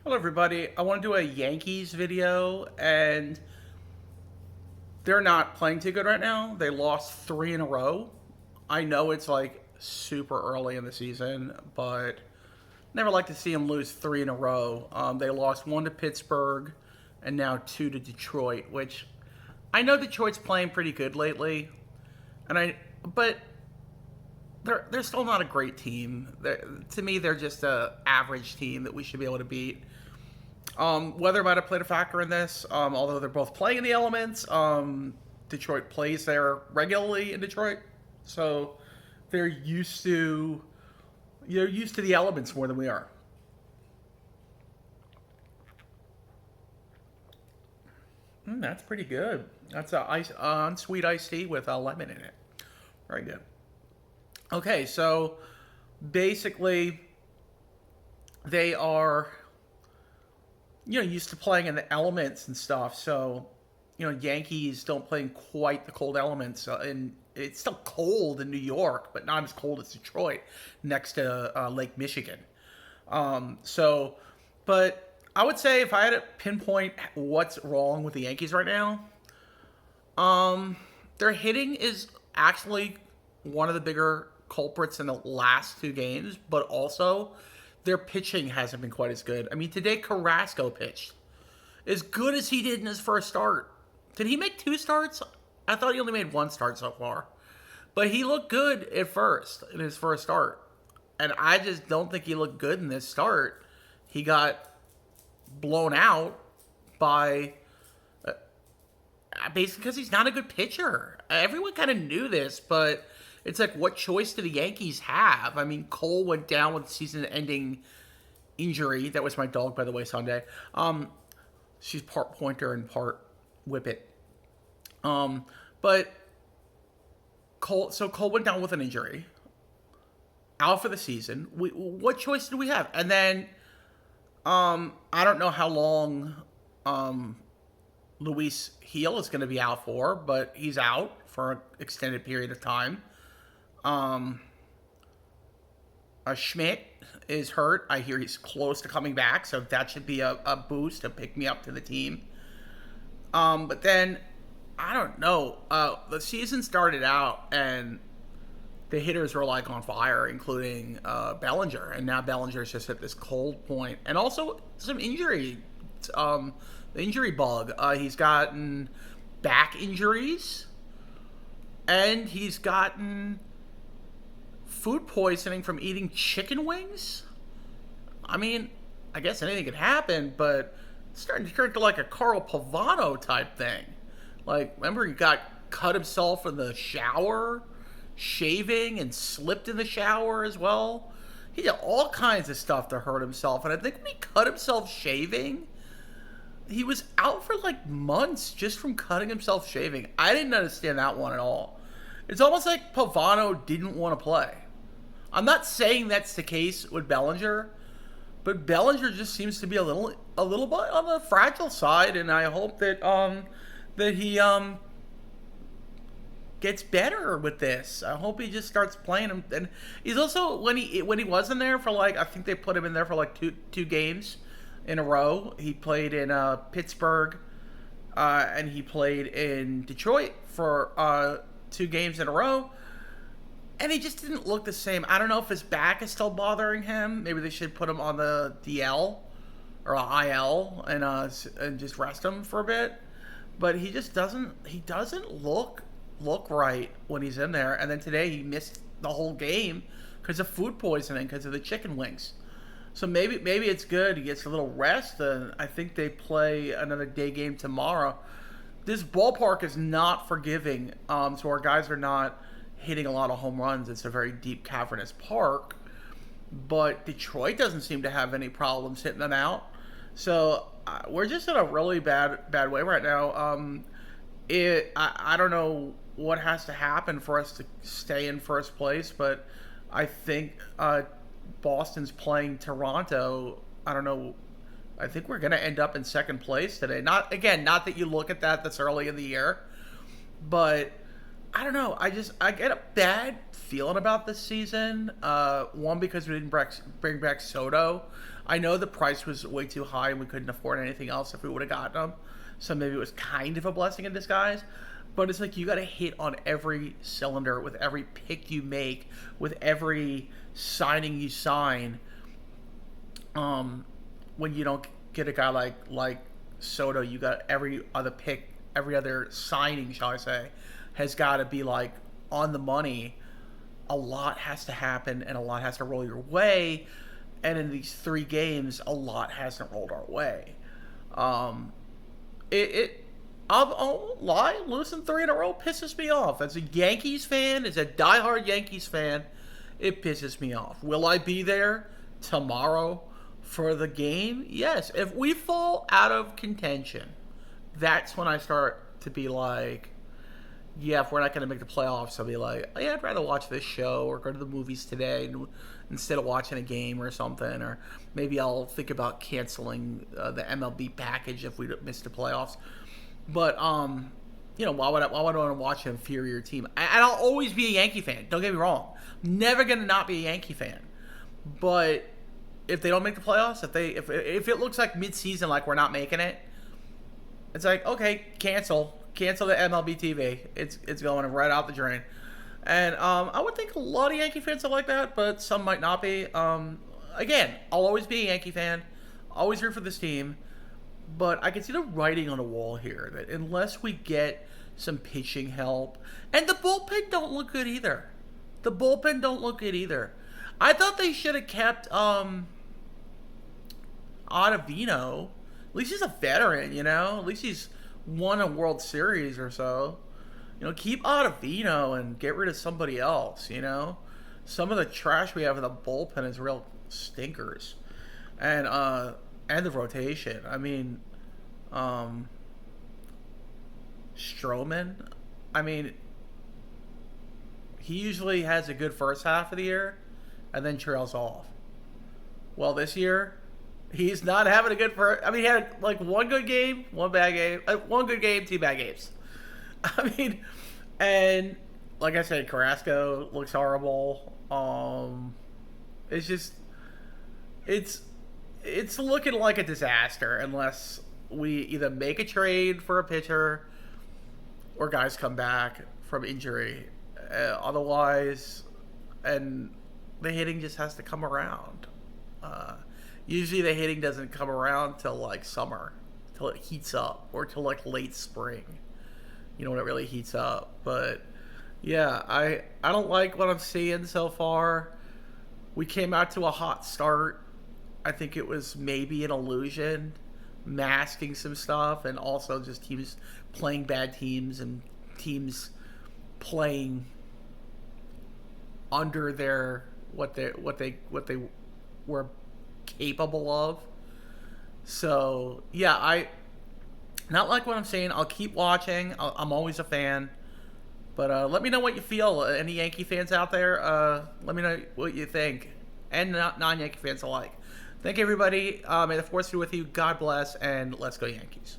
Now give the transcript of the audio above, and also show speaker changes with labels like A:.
A: Hello, everybody. I want to do a Yankees video, and they're not playing too good right now. They lost three in a row. I know it's like super early in the season, but never like to see them lose three in a row. They lost one to Pittsburgh and now two to Detroit, which I know Detroit's playing pretty good lately, but they're still not a great team. To me, they're just a average team that we should be able to beat. Weather might have played a factor in this, although they're both playing in the elements. Detroit plays there regularly in Detroit, so they're used to the elements more than we are. That's pretty good. That's a unsweet iced tea with a lemon in it. Very good. Okay, so basically they are used to playing in the elements and stuff. So, Yankees don't play in quite the cold elements, and it's still cold in New York, but not as cold as Detroit, next to Lake Michigan. So, but I would say if I had to pinpoint what's wrong with the Yankees right now, their hitting is actually one of the bigger culprits in the last two games, but also their pitching hasn't been quite as good. I mean, today Carrasco pitched as good as he did in his first start. Did he make two starts? I thought he only made one start so far. But he looked good at first, in his first start. And I just don't think he looked good in this start. He got blown out by basically because he's not a good pitcher. Everyone kind of knew this, but it's like, what choice do the Yankees have? I mean, Cole went down with season-ending injury. That was my dog, by the way, Sunday. She's part pointer and part whippet. But Cole went down with an injury, out for the season. What choice do we have? And then I don't know how long Luis Heel is going to be out for, but he's out for an extended period of time. Schmidt is hurt. I hear he's close to coming back, so that should be a boost to pick me up to the team. But then, I don't know. The season started out, and the hitters were like on fire, including Bellinger, and now Bellinger's just at this cold point, and also some injury. The injury bug. He's gotten back injuries, and he's gotten food poisoning from eating chicken wings. I mean, I guess anything could happen, but it's starting to turn into like a Carl Pavano type thing. Like, remember he cut himself in the shower, shaving, and slipped in the shower as well. He did all kinds of stuff to hurt himself, and I think when he cut himself shaving, he was out for like months just from cutting himself shaving. I didn't understand that one at all. It's almost like Pavano didn't want to play. I'm not saying that's the case with Bellinger, but Bellinger just seems to be a little bit on the fragile side, and I hope that he gets better with this. I hope he just starts playing him. And he's also, when he wasn't there for like, I think they put him in there for like two games in a row. He played in Pittsburgh, and he played in Detroit for 2 games in a row. And he just didn't look the same. I don't know if his back is still bothering him. Maybe they should put him on the DL or IL and just rest him for a bit. But he just doesn't. He doesn't look right when he's in there. And then today he missed the whole game because of food poisoning, because of the chicken wings. So maybe it's good. He gets a little rest. And I think they play another day game tomorrow. This ballpark is not forgiving. So our guys are not hitting a lot of home runs. It's a very deep, cavernous park. But Detroit doesn't seem to have any problems hitting them out. So we're just in a really bad way right now. I don't know what has to happen for us to stay in first place, but I think Boston's playing Toronto. I don't know. I think we're going to end up in second place today. Not that you look at that's early in the year, but I don't know. I get a bad feeling about this season. One, because we didn't bring back Soto. I know the price was way too high and we couldn't afford anything else if we would have gotten them. So maybe it was kind of a blessing in disguise. But it's like you got to hit on every cylinder with every pick you make, with every signing you sign. When you don't get a guy like Soto, you got every other pick, every other signing, shall I say, has got to be like on the money. A lot has to happen and a lot has to roll your way. And in these 3 games, a lot hasn't rolled our way. I'll lie, losing 3 in a row pisses me off. As a Yankees fan, as a diehard Yankees fan, it pisses me off. Will I be there tomorrow for the game? Yes. If we fall out of contention, that's when I start to be like, yeah, if we're not going to make the playoffs, I'll be like, oh, yeah, I'd rather watch this show or go to the movies today instead of watching a game or something. Or maybe I'll think about canceling the MLB package if we miss the playoffs. But, why would I want to watch an inferior team? And I'll always be a Yankee fan. Don't get me wrong. I'm never going to not be a Yankee fan. But if they don't make the playoffs, if it looks like mid-season, like we're not making it, it's like, okay, cancel the MLB TV. It's going right out the drain. And I would think a lot of Yankee fans are like that, but some might not be. Again, I'll always be a Yankee fan. Always root for this team. But I can see the writing on the wall here that unless we get some pitching help, and the bullpen don't look good either. I thought they should have kept Ottavino. At least he's a veteran, At least he's won a World Series or so. Keep Ottavino and get rid of somebody else, Some of the trash we have in the bullpen is real stinkers. And the rotation. I mean, Stroman, he usually has a good first half of the year and then trails off. Well, this year, he's not having a good first. He had like one good game, one bad game, one good game, 2 bad games. And like I said, Carrasco looks horrible. It's looking like a disaster unless we either make a trade for a pitcher or guys come back from injury. Otherwise, and the hitting just has to come around. Usually the hitting doesn't come around till like summer, till it heats up, or till like late spring. When it really heats up. But yeah, I don't like what I'm seeing so far. We came out to a hot start. I think it was maybe an illusion, masking some stuff, and also just teams playing bad teams and teams playing under their what they were capable of. So yeah, I not like what I'm saying. I'll keep watching. I'm always a fan. But let me know what you feel. Any Yankee fans out there, let me know what you think. And non-Yankee fans alike. Thank you, everybody. May the force be with you. God bless, and let's go Yankees.